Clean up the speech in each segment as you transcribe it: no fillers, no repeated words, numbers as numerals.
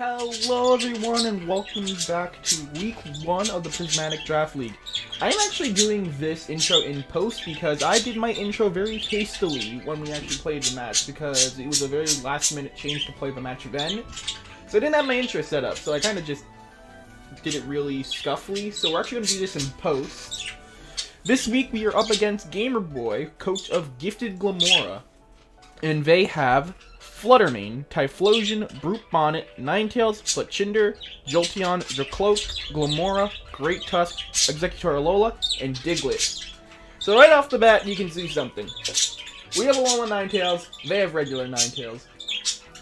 Hello everyone and welcome back to week 1 of the Prismatic Draft League. I'm actually doing this intro in post because I did my intro very hastily when we actually played the match because it was a very last minute change to play the match then. So I didn't have my intro set up, so I kind of just did it really scuffly. So we're actually going to do this in post. This week we are up against Gamerboy, coach of Gifted Glamora. And they have Fluttermane, Typhlosion, Brute Bonnet, Ninetales, Fletchinder, Jolteon, Dracloak, Glamora, Great Tusk, Executor Alola, and Diglett. So right off the bat, you can see something. We have Alola Ninetales, they have regular Ninetales.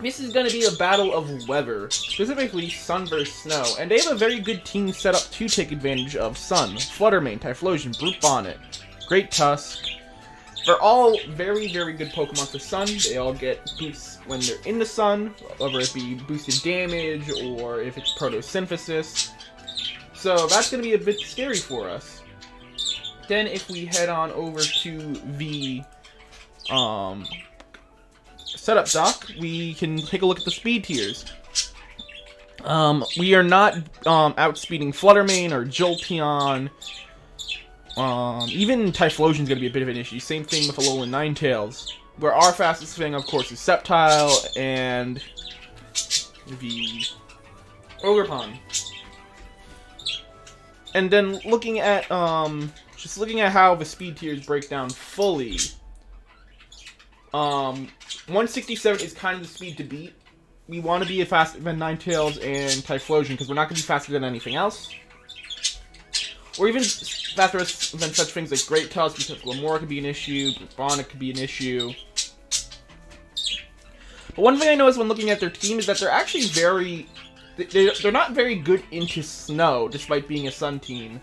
This is going to be a battle of weather, specifically Sun vs. Snow, and they have a very good team set up to take advantage of Sun. Fluttermane, Typhlosion, Brute Bonnet, Great Tusk. They're all very, very good Pokemon for Sun. They all get boosts when they're in the Sun, whether it be boosted damage or if it's Photosynthesis. So that's going to be a bit scary for us. Then if we head on over to the setup dock, we can take a look at the speed tiers. We are not outspeeding Fluttermane or Jolteon. Even Typhlosion is going to be a bit of an issue. Same thing with Alola Ninetales. Where our fastest thing, of course, is Sceptile and the Ogerpon. And then looking at just looking at how the speed tiers break down fully. 167 is kind of the speed to beat. We want to be faster than Ninetales and Typhlosion because we're not going to be faster than anything else. Or even faster than such things like Great Tusk, because Glamora could be an issue, Bonnet could be an issue. But one thing I noticed when looking at their team is that they're actually they're not very good into snow, despite being a Sun team.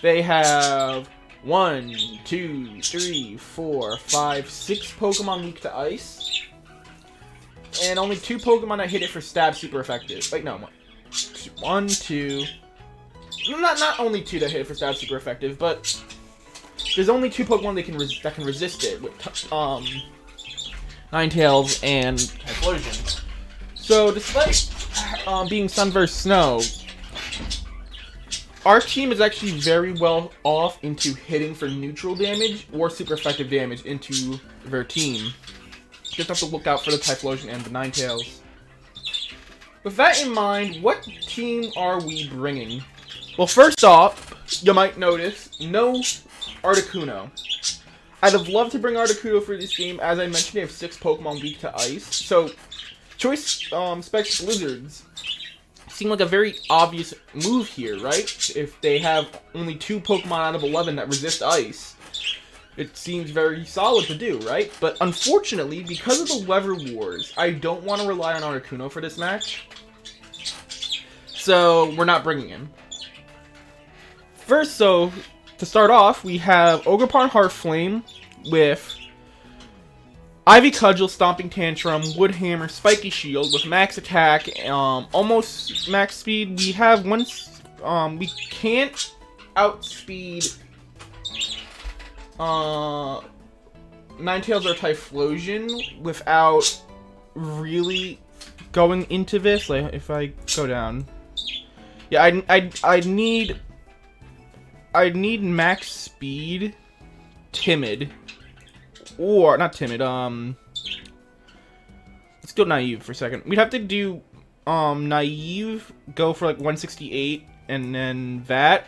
They have 1, 2, 3, 4, 5, 6 Pokemon weak to Ice. And only 2 Pokemon that hit it for Stab super effective. Wait, no. 1, 2... Not only 2 that hit for Stab super effective, but there's only 2 Pokemon that can resist it with Ninetales and Typhlosion. So despite being Sun vs. Snow, our team is actually very well off into hitting for neutral damage or super effective damage into their team. Just have to look out for the Typhlosion and the Ninetales. With that in mind, what team are we bringing? Well, first off, you might notice, no Articuno. I'd have loved to bring Articuno for this game. As I mentioned, they have 6 Pokemon weak to Ice. So, Choice Specs Blizzards seem like a very obvious move here, right? If they have only 2 Pokemon out of 11 that resist Ice, it seems very solid to do, right? But unfortunately, because of the Weather Wars, I don't want to rely on Articuno for this match. So, we're not bringing him. First, so, to start off, we have Ogerpon Heartflame with Ivy Cudgel, Stomping Tantrum, Wood Hammer, Spiky Shield with max attack, almost max speed. We have we can't outspeed Ninetales or Typhlosion without really going into this. Like, if I go down, yeah, I need max speed, timid, or not timid, let's go naive for a second. We'd have to do, naive, go for like 168, and then that,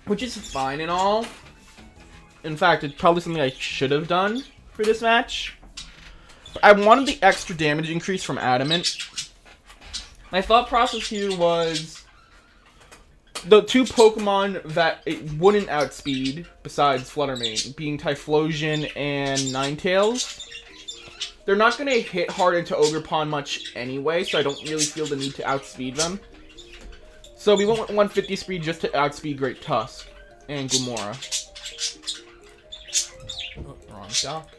which is fine and all. In fact, it's probably something I should have done for this match. But I wanted the extra damage increase from Adamant. My thought process here was the 2 Pokemon that it wouldn't outspeed, besides Fluttermane, being Typhlosion and Ninetales. They're not going to hit hard into Ogerpon much anyway, so I don't really feel the need to outspeed them. So we went with 150 speed just to outspeed Great Tusk and Glamora. Oh, wrong dock.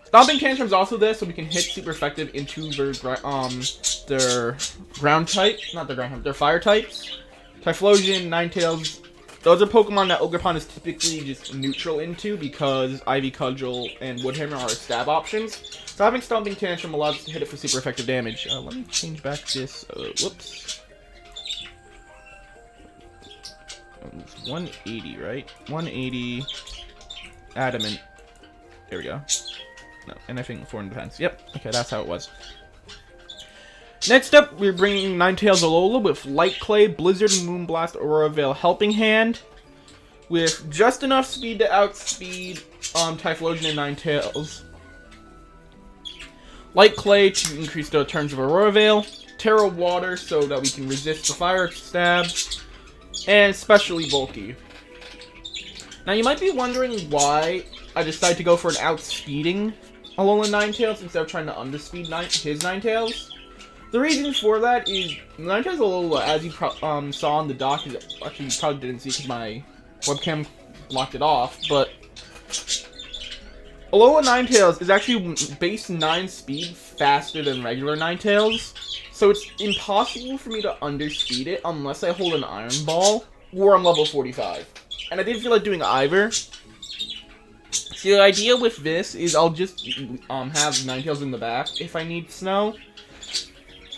Stomping Tantrum's also there, so we can hit super effective into their ground type, not their ground type, their fire types. Typhlosion, Ninetales, those are Pokemon that Ogerpon is typically just neutral into because Ivy Cudgel and Woodhammer are stab options. So having Stomping Tantrum allows us to hit it for super effective damage. Let me change back this. Whoops. It's 180, right? 180. Adamant. There we go. No, anything for defense. Yep. Okay, that's how it was. Next up, we're bringing Ninetales Alola with Light Clay, Blizzard, Moonblast, Aurora Veil, Helping Hand, with just enough speed to outspeed Typhlosion and Ninetales. Light Clay to increase the turns of Aurora Veil, Terra Water so that we can resist the Fire Stab, and especially bulky. Now you might be wondering why I decided to go for an outspeeding Alolan Ninetales instead of trying to underspeed his Ninetales. The reason for that is Ninetales Alola, as you saw on the dock, actually you probably didn't see because my webcam blocked it off, but Alola Ninetales is actually base 9 speed faster than regular Ninetales, so it's impossible for me to underspeed it unless I hold an Iron Ball or I'm level 45. And I didn't feel like doing either. So the idea with this is I'll just have Ninetales in the back if I need Snow.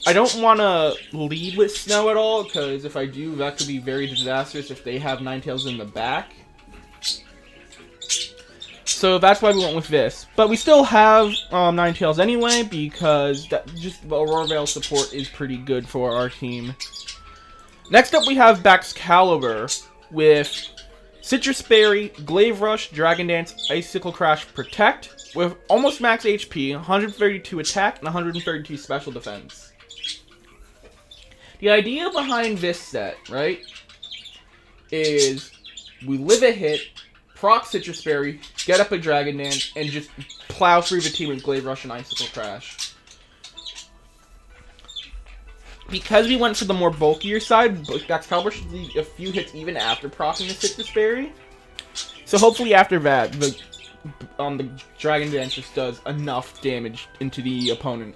I don't want to lead with Snow at all, because if I do, that could be very disastrous if they have Ninetales in the back. So that's why we went with this. But we still have Ninetales anyway, because just the Aurora Veil support is pretty good for our team. Next up we have Baxcalibur with Citrus Berry, Glaive Rush, Dragon Dance, Icicle Crash, Protect, with almost max HP, 132 attack, and 132 special defense. The idea behind this set, right, is we live a hit, proc Citrus Berry, get up a Dragon Dance, and just plow through the team with Glaive Rush and Icicle Crash. Because we went for the more bulkier side, Baxcalibur should do a few hits even after proccing the Citrus Berry. So hopefully after that, the Dragon Dance just does enough damage into the opponent.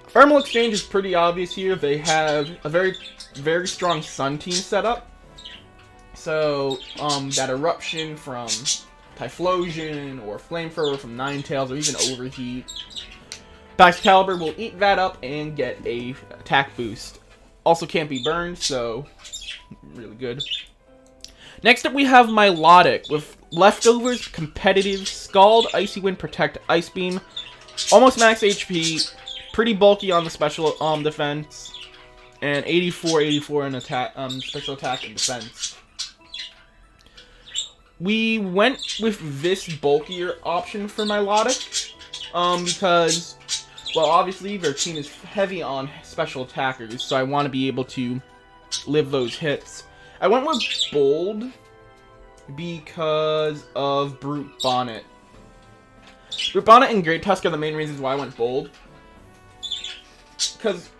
Thermal Exchange is pretty obvious here. They have a very, very strong Sun team setup. So, that Eruption from Typhlosion, or Flamethrower from Ninetales, or even Overheat, Baxcalibur will eat that up and get a attack boost. Also can't be burned, so really good. Next up we have Milotic with Leftovers, Competitive, Scald, Icy Wind, Protect, Ice Beam, almost max HP, pretty bulky on the special defense, and 84 in attack, special attack and defense. We went with this bulkier option for Milotic, because, well, obviously their team is heavy on special attackers, so I want to be able to live those hits. I went with Bold because of Brute Bonnet. Brute Bonnet and Great Tusk are the main reasons why I went Bold. Because,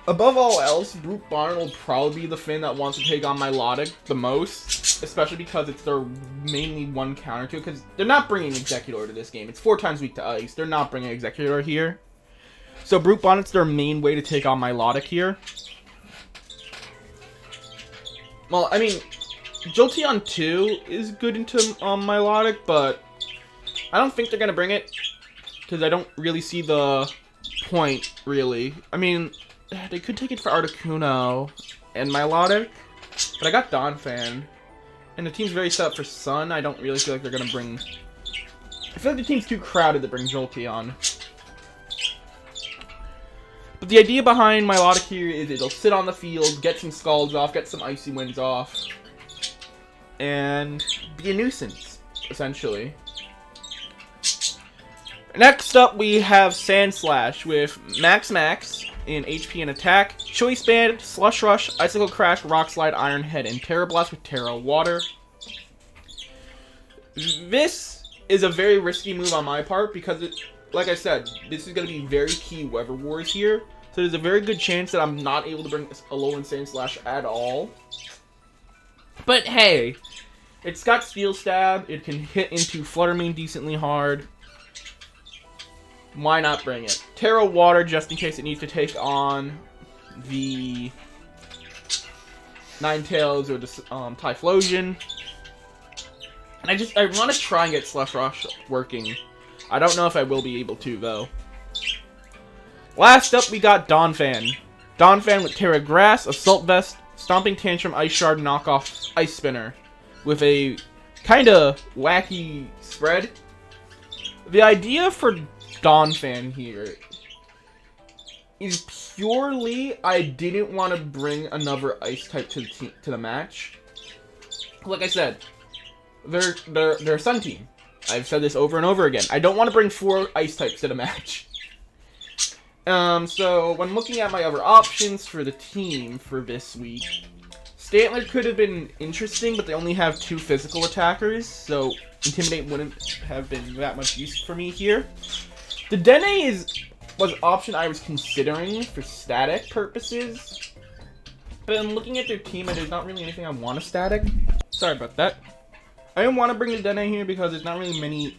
above all else, Brute Bonnet will probably be the Finn that wants to take on Milotic the most. Especially because it's their mainly one counter to it. Because they're not bringing Executor to this game. It's 4 times weak to Ice. They're not bringing Executor here. So Brute Bonnet's their main way to take on Milotic here. Well, I mean, Jolteon 2 is good into Milotic, but I don't think they're going to bring it. Because I don't really see the point, really. I mean, they could take it for Articuno and Milotic, but I got Donphan. And the team's very set up for Sun. I don't really feel like they're going to bring... I feel like the team's too crowded to bring Jolteon. But the idea behind Milotic here is it'll sit on the field, get some Scalds off, get some Icy Winds off, and be a nuisance, essentially. Next up, we have Sandslash with Max in HP and attack, Choice Band, Slush Rush, Icicle Crash, Rock Slide, Iron Head, and Terra Blast with Terra Water. This is a very risky move on my part because, like I said, this is going to be very key Weather Wars here. So there's a very good chance that I'm not able to bring Alolan Sandslash at all. But hey, it's got Steel Stab, it can hit into Fluttermane decently hard. Why not bring it? Terra Water, just in case it needs to take on the Ninetales or the Typhlosion. And I want to try and get Slush Rush working. I don't know if I will be able to, though. Last up, we got Donphan. Donphan with Terra Grass, Assault Vest, Stomping Tantrum, Ice Shard, knockoff Ice Spinner. With a kinda wacky spread. The idea for Donphan here is purely I didn't want to bring another Ice type to the match. Like I said, they're a Sun team. I've said this over and over again. I don't want to bring 4 Ice types to the match. So when looking at my other options for the team for this week, Stantler could have been interesting, but they only have 2 physical attackers, so Intimidate wouldn't have been that much use for me here. The Dene was an option I was considering for static purposes, but in looking at their team, there's not really anything I want to static. Sorry about that. I didn't want to bring the Dene here because there's not really many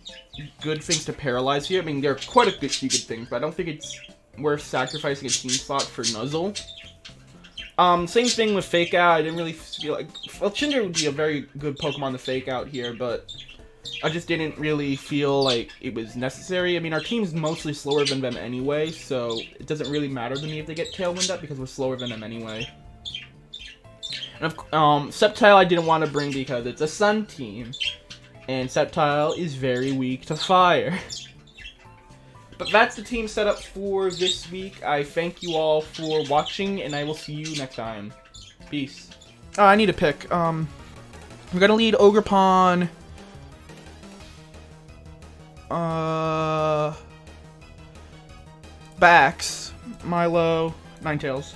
good things to paralyze here. I mean, there are quite a few good things, but I don't think it's worth sacrificing a team slot for Nuzzle. Same thing with Fake Out. I didn't really feel like... Well, Chinder would be a very good Pokemon to Fake Out here, but I just didn't really feel like it was necessary. I mean, our team's mostly slower than them anyway, so it doesn't really matter to me if they get Tailwind up because we're slower than them anyway. And Sceptile I didn't want to bring because it's a Sun team, and Sceptile is very weak to Fire. But that's the team setup for this week. I thank you all for watching, and I will see you next time. Peace. Oh, I need to pick. We're gonna lead Ogerpon. Bax, Milo, Ninetales.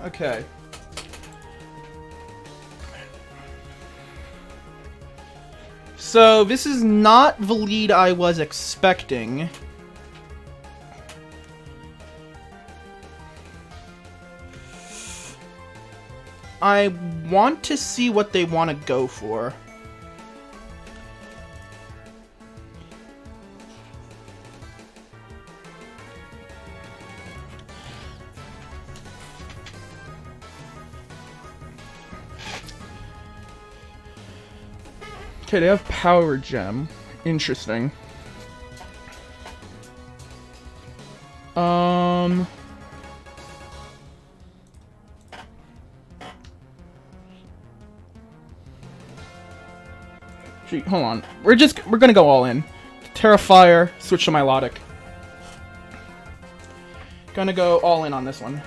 Okay. So, this is not the lead I was expecting. I want to see what they want to go for. Okay, they have Power Gem. Interesting. Gee, hold on. We're gonna go all in. Terra Fire, switch to Milotic. Gonna go all in on this one.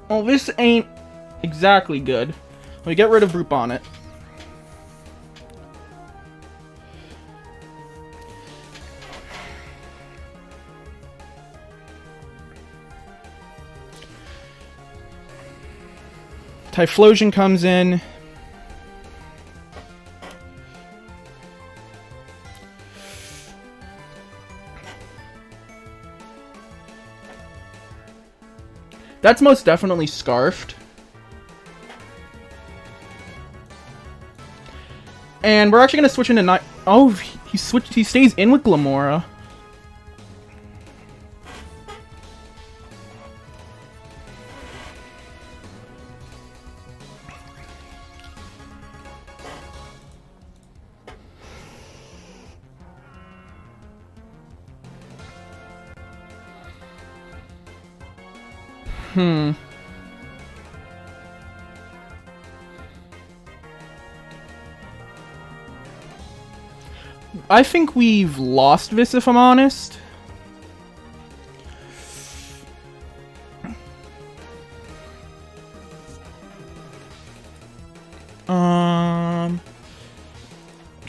Well, this ain't exactly good. Let me get rid of Root Bonnet. Typhlosion comes in. That's most definitely Scarfed. And we're actually going to switch into Night... Oh, he switched. He stays in with Glamora. I think we've lost this, if I'm honest.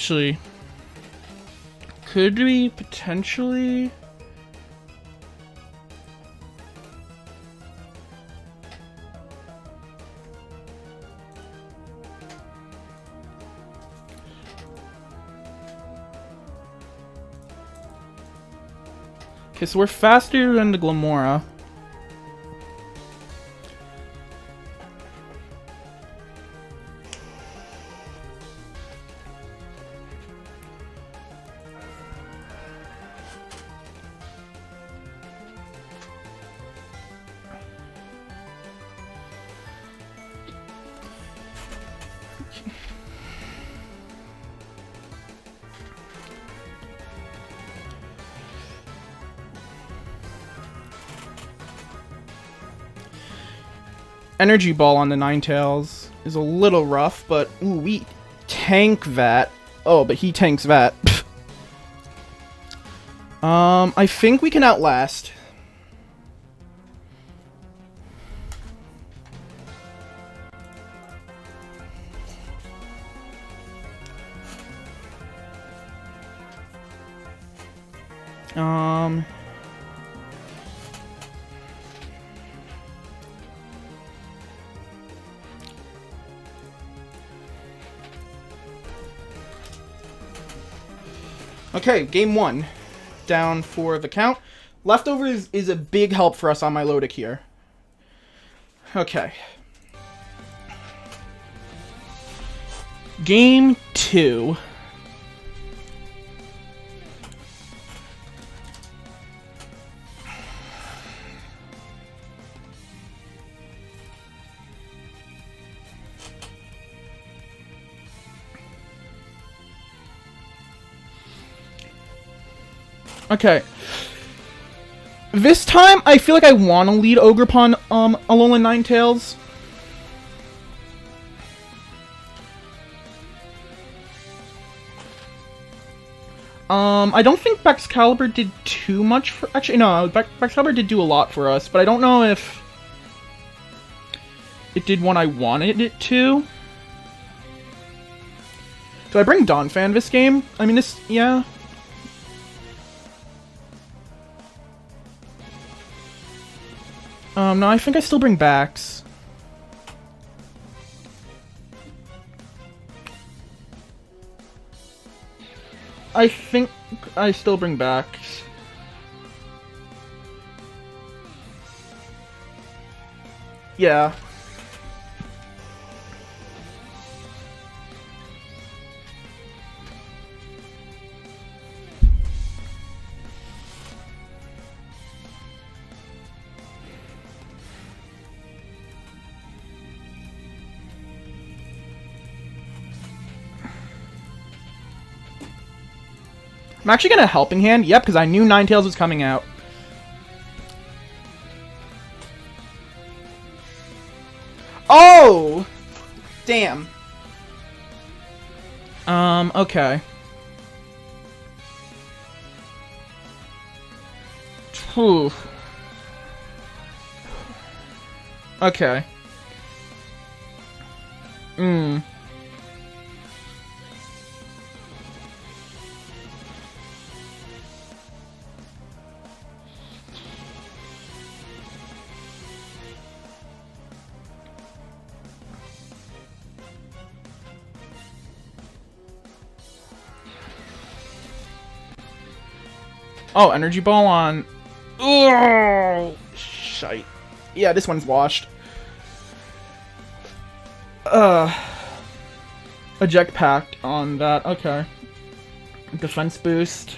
Actually, could we potentially... Okay, so we're faster than the Glamora. Energy Ball on the Ninetales is a little rough, but ooh, we tank that. Oh, but he tanks that. I think we can outlast. Okay, game 1. Down for the count. Leftovers is a big help for us on my Lodic here. Okay. Game 2. Okay. This time, I feel like I want to lead Ogerpon, Alolan Ninetales. I don't think Baxcalibur did too much for... Actually, no, Baxcalibur did do a lot for us, but I don't know if it did what I wanted it to. Do I bring Donphan this game? I mean, this... yeah... no, I think I still bring Bax. I think I still bring Bax. Yeah. I'm actually gonna Helping Hand. Yep, because I knew Ninetales was coming out. Oh! Damn. Okay. Whew. Okay. Oh, Energy Ball on... Oh, shite. Yeah, this one's washed. Eject Pact on that. Okay. Defense boost.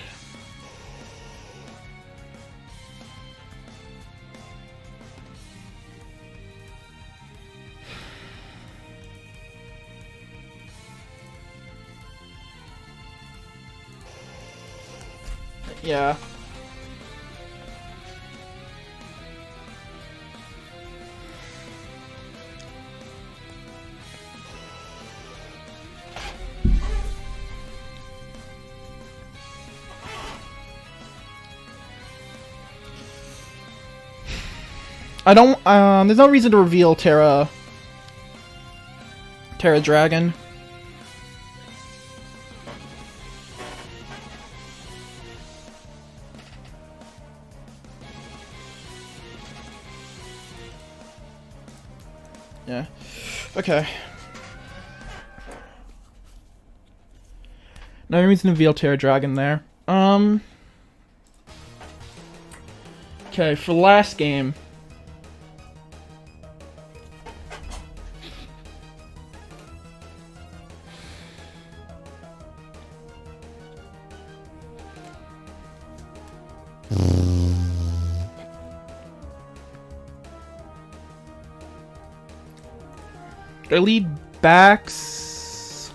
Yeah. I don't, there's no reason to reveal Terra Dragon. Yeah. Okay. No reason to VLTR Dragon there. Okay, for the last game. I lead backs.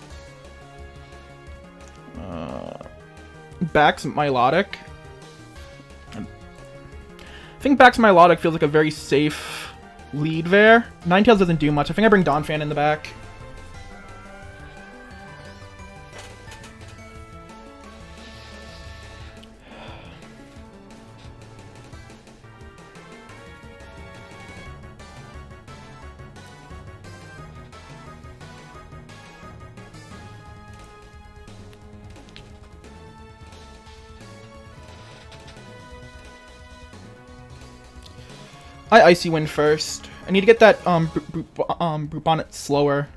Backs Milotic. I think backs Milotic feels like a very safe lead there. Ninetales doesn't do much. I think I bring Donphan in the back. I Icy Wind first. I need to get that Brute Bonnet slower.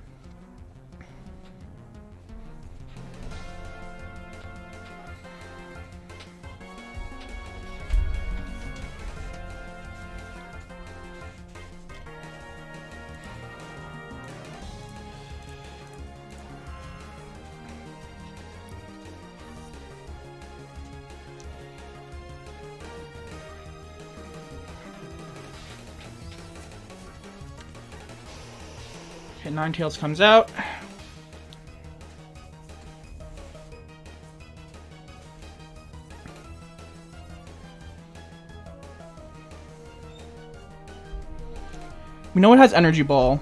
Okay, Ninetales comes out. We know it has Energy Ball.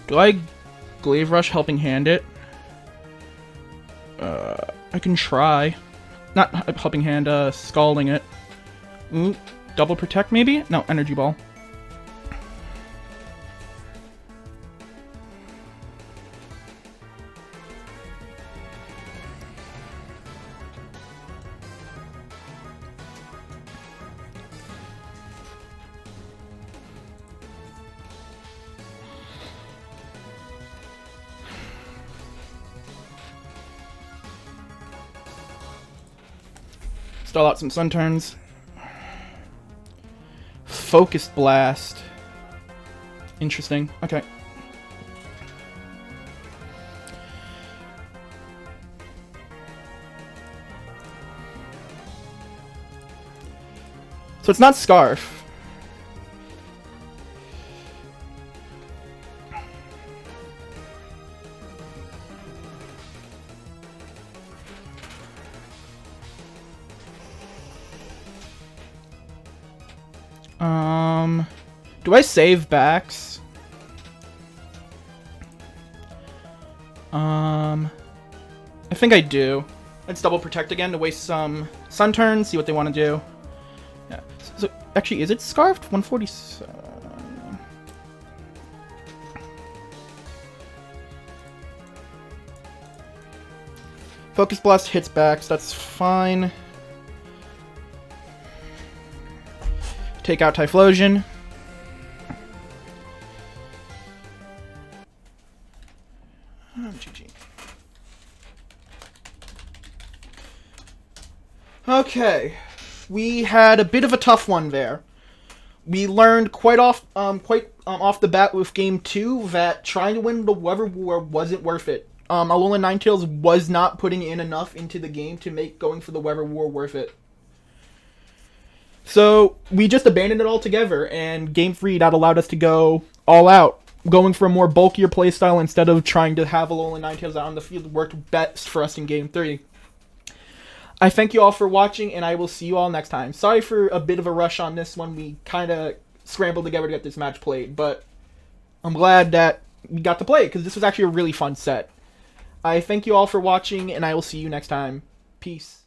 Do I Glaive Rush Helping Hand it? I can try. Not Helping Hand, Scalding it. Ooh, Double Protect maybe? No, Energy Ball. Stall out some Sun Turns. Focused Blast. Interesting. Okay. So it's not Scarf. Do I save backs? I think I do. Let's double protect again to waste some Sun Turns, see what they want to do. Yeah. So actually, is it Scarfed? 147. Focus Blast hits backs, that's fine. Take out Typhlosion. GG. Okay, we had a bit of a tough one there. We learned quite off the bat with Game 2 that trying to win the Weather War wasn't worth it. Alolan Ninetales was not putting in enough into the game to make going for the Weather War worth it. So we just abandoned it altogether, and Game 3 that allowed us to go all out, going for a more bulkier playstyle instead of trying to have Alolan Ninetales out on the field worked best for us in Game 3. I thank you all for watching, and I will see you all next time. Sorry for a bit of a rush on this one. We kind of scrambled together to get this match played, but I'm glad that we got to play it, because this was actually a really fun set. I thank you all for watching, and I will see you next time. Peace.